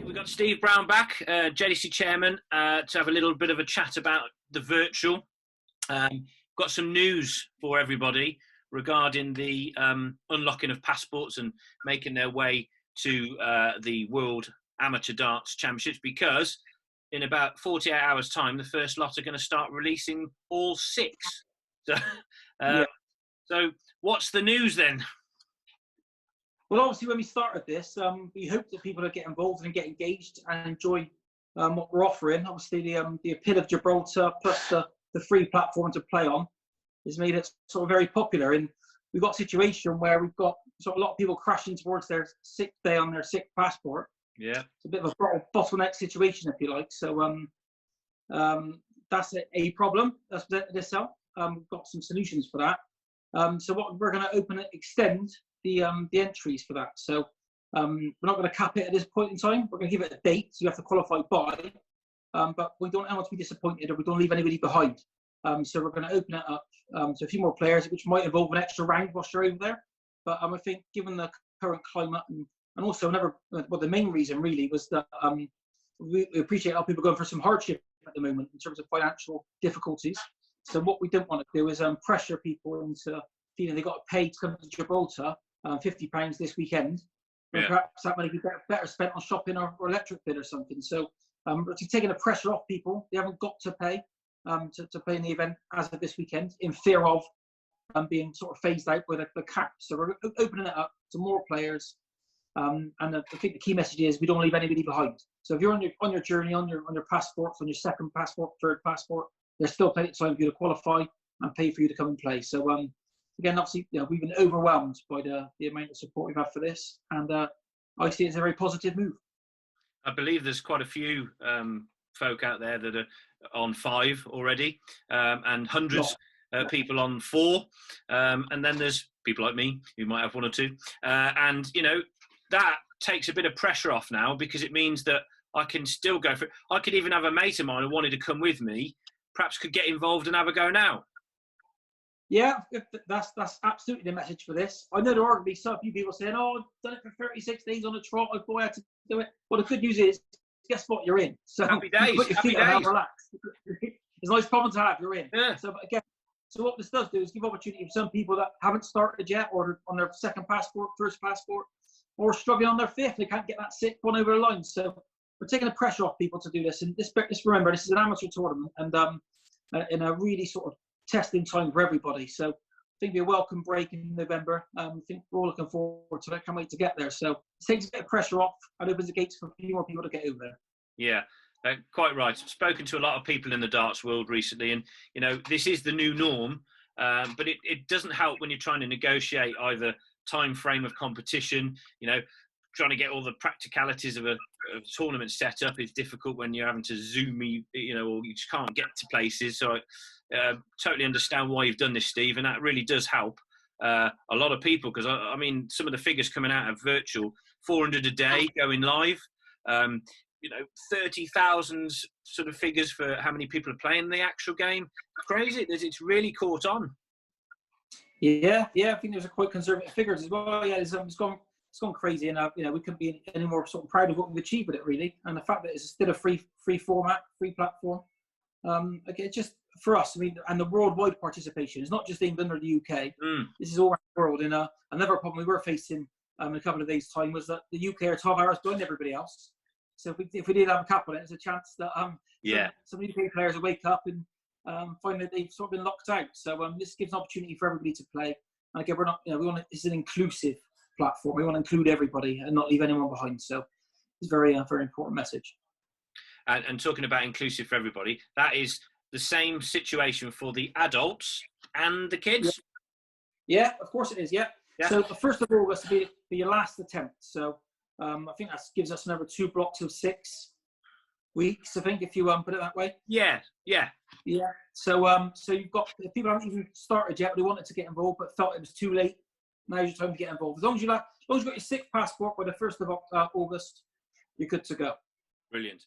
We've got Steve Brown back, JDC chairman, to have a little bit of a chat about the virtual. Got some news for everybody regarding the unlocking of passports and making their way to the World Amateur Darts Championships, because in about 48 hours' time, the first lot are going to start releasing all 6. So, so what's the news then? Well, obviously, when we started this, we hope that people will get involved and get engaged and enjoy what we're offering. Obviously, the appeal of Gibraltar plus the free platform to play on has made it sort of very popular. And we've got a situation where we've got sort of a lot of people crashing towards their 6th day on their 6th passport. Yeah, it's a bit of a bottleneck situation, if you like. So that's a problem that's presented itself. We've got some solutions for that. So what we're going to extend the entries for that. So we're not going to cap it at this point in time. We're going to give it a date, so you have to qualify by. But we don't want to be disappointed, or we don't leave anybody behind. So we're going to open it up to a few more players, which might involve an extra round whilst you're over there. But I think, given the current climate, and also the main reason really was that we appreciate how people are going for some hardship at the moment in terms of financial difficulties. So what we don't want to do is pressure people into feeling they've got to pay to come to Gibraltar, £50 this weekend. Yeah. Perhaps that money be better spent on shopping or electric bill or something. So we're taking the pressure off people. They haven't got to pay to play in the event as of this weekend, in fear of being sort of phased out by the cap. So we're opening it up to more players. And I think the key message is we don't leave anybody behind. So if you're on your journey, on your passports, on your 2nd passport, 3rd passport, there's still plenty of time for you to qualify and pay for you to come and play. So again, obviously, we've been overwhelmed by the amount of support we've had for this, and I see it as a very positive move. I believe there's quite a few folk out there that are on 5 already, and hundreds of people on 4, and then there's people like me who might have 1 or 2, and that takes a bit of pressure off now, because it means that I can still go for it. I could even have a mate of mine who wanted to come with me, perhaps could get involved and have a go now. Yeah, that's absolutely the message for this. I know there are going to be some few people saying, "Oh, I've done it for 36 days on a trot. I thought I had to do it." Well, the good news is, guess what? You're in. So happy days. Put your feet up and relax. It's a nice problem to have. You're in. Yeah. So again, what this does do is give opportunity for some people that haven't started yet, or on their 2nd passport, 1st passport, or struggling on their 5th. They can't get that 6th one over the line. So we're taking the pressure off people to do this. And remember, this is an amateur tournament, and in a really sort of testing time for everybody. So I think it'll be a welcome break in November. I think we're all looking forward to it. Can't wait to get there. So it takes a bit of pressure off and opens the gates for a few more people to get over there. Yeah, quite right. I've spoken to a lot of people in the darts world recently, and this is the new norm. But it doesn't help when you're trying to negotiate either time frame of competition. Trying to get all the practicalities of a tournament set up is difficult when you're having to Zoom, or you just can't get to places. So I totally understand why you've done this, Steve, and that really does help a lot of people, because I mean, some of the figures coming out of virtual, 400 a day going live, 30,000 sort of figures for how many people are playing the actual game. Crazy. It's really caught on. Yeah, I think there's a quite conservative figures as well. Yeah, it's gone crazy, and we couldn't be any more sort of proud of what we've achieved with it, really. And the fact that it's still a free format, free platform. Again, just for us, I mean, and the worldwide participation is not just England or the UK. This is all around the world. And another problem we were facing in a couple of days' time was that the UK are 12 hours behind everybody else. So if we did have a cap on it, there's a chance that some UK players will wake up and find that they've sort of been locked out. So this gives an opportunity for everybody to play. And again, it's an inclusive platform. We want to include everybody and not leave anyone behind. So it's a very important message. And talking about inclusive for everybody, that is the same situation for the adults and the kids. Yeah, of course it is. Yeah. So the 1st of August will be your last attempt. So I think that gives us another 2 blocks of 6 weeks, I think, if you put it that way. Yeah. So you've got, if people haven't even started yet, but they wanted to get involved but felt it was too late, now's your time to get involved. As long as you've got your 6th passport by the 1st of August, you're good to go. Brilliant.